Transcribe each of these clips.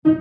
Yemi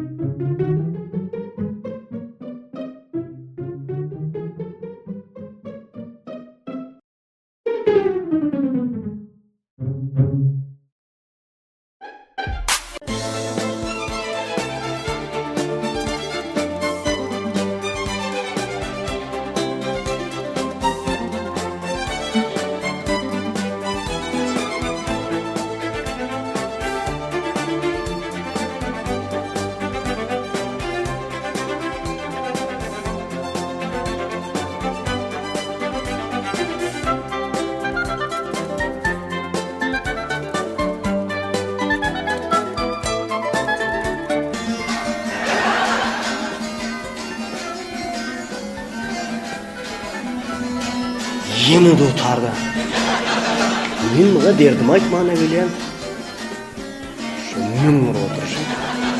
de otardı. Men buna derdim aytmana bilen. Şu mümür oturuşum.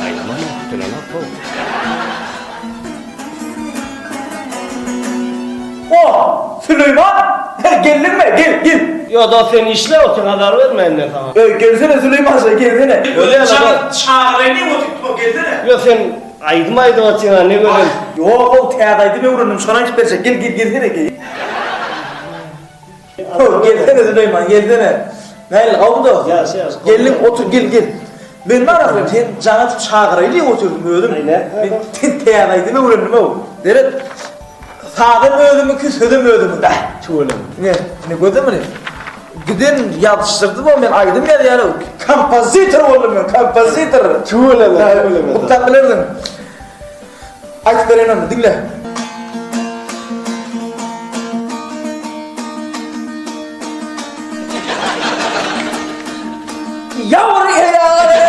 Aylamana tülana kol. Oh, Süleyman! Geldin mi? Gel. Ya da sen işle o kadar verme eline tamam. Gelsene Süleyman sen gelsene. Öyle ya da. Çağırayım mı o gelsene. Ya sen aydım atına ne böyle? Yok o teadaydı ben uğrunum sana hiç verecek. Gelsene gel. Gelsene Süleyman gelsene. Neyli kaldı Ya, Gelin otur gel. Ben ne ararım sen cana çağırayım oturdum öldüm. Aynen. Ben teadaydı ben uğrunum o. Deret. Sağdım öldüm küsüdüm öldüm da. Çuvalım. Ne gördün mü? Giden yatıştırdım ama ben aydım ya yani kompozitör oldum ben kompozitör. Çuvalım. Mutlak bilirdim. Ayt vereyim onu dinle. Yavru eyalem.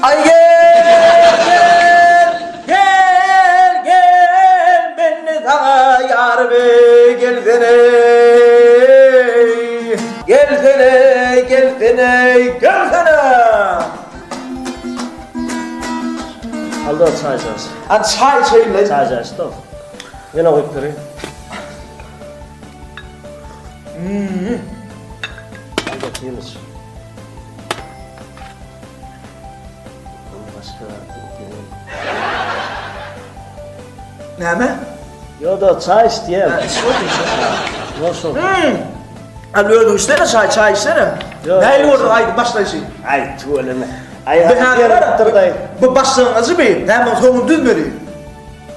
Ay gel beni sana yar be gelsene Aldı çay çay. An çay çayla Çay stop. Yine koyup durayım. Hadi yiyiniz. Başka ne mi? ya da çay isteyeyim. Nasıl? Al öyle işte çay içsene. Yok. Neyle orada haydi başla işi. Ay tuvaleme. Ay Ben yaptırday. bu başlangıcı bir. Hemen sonu düz veriyor.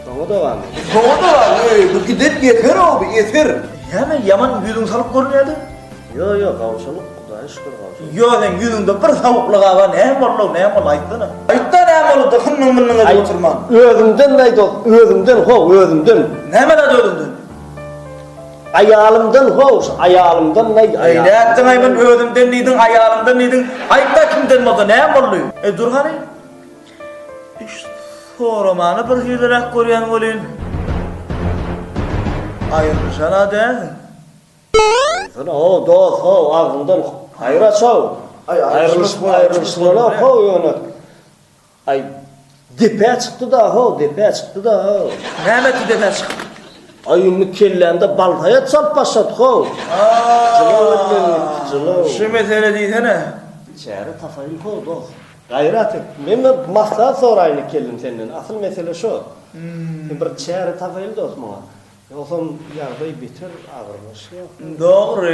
Tamam da var mı? Sonu da var. Bu gidip yeter abi yeter. Hemen yaman yüzün salıp görünüyordu. Yok kavuşalım. Kudaya şükür kavuşalım. Yo sen yüzünde bir tavukluğa var. Ne var lan ne var ayıttana. Ayıtta ne var da kınnın mınnın oturman. Özümden neydi o? Özümden özümden. Ne mi da öldün? Ayağımdan ayağımdan neydi? Ay ne ettin ay ben öldümden neydin ayağımdan neydin? Ayıtta kimden oldu ne var? Dur hani. İşte sorumanı bir hilerek görüyen olun. Ayrılışana de. Sana o dost ağzından hayra çav. Ayrılışma ona yana. Ay depe çıktı da Ne metti defe çık. Ayını kellende baltaya çap başlat Şu mesele değil ne? Çare tafayıl dost. Gayret et. Men maksat sorayını kellim senden. Asıl mesele şu. Sen bir çare tafayıl dost bana. Yoksa yarbayı bitir ağırmış ya. Doğru.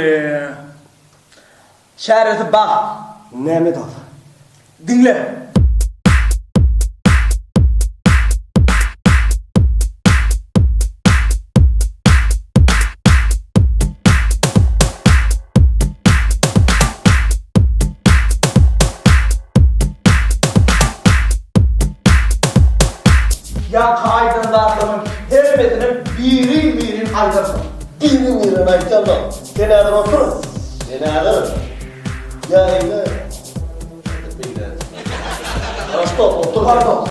Şereti bak. Ne mi dost? Dinle. Ya aydınlarının hürmetinin birin aydınlar. Birin aytama. Sen adam otur. Sen adam. Ya evde. Stop otur. Pardon.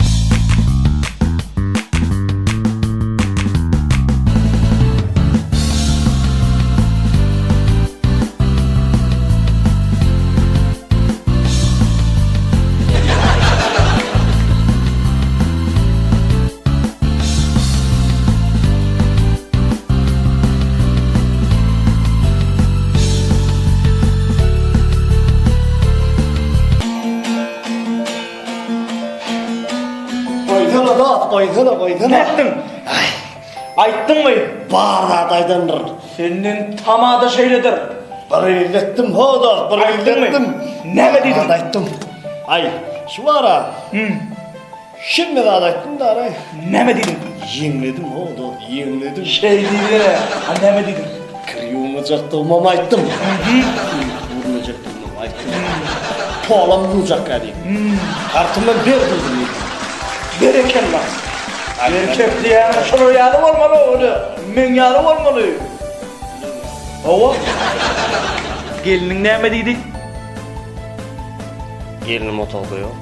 da koysana. Ne ettin? Ayttın mı? Bağırda daydanır. Senin tamada şeyledir. Bir illettim hoda, bir Ayttın mı? illettim. Ne mi dedin? Ayttım. Ay, şu ara. Şimdi de ayttım da aray. Ne mi dedin? Yengledim hoda, yengledim. Şey dedi. Ha ne mi dedin? Kırıyılmayacak durmam ayttım. Vurmayacak durmam ayttım. Poğlam vuracak gari. Kartımı bir dedim. Berekellah. Erkek diye şunu yarım olmalı öyle. Men yarım olmalı. Ova. Gelinin ne mi dedi? Gelinim otogda yok.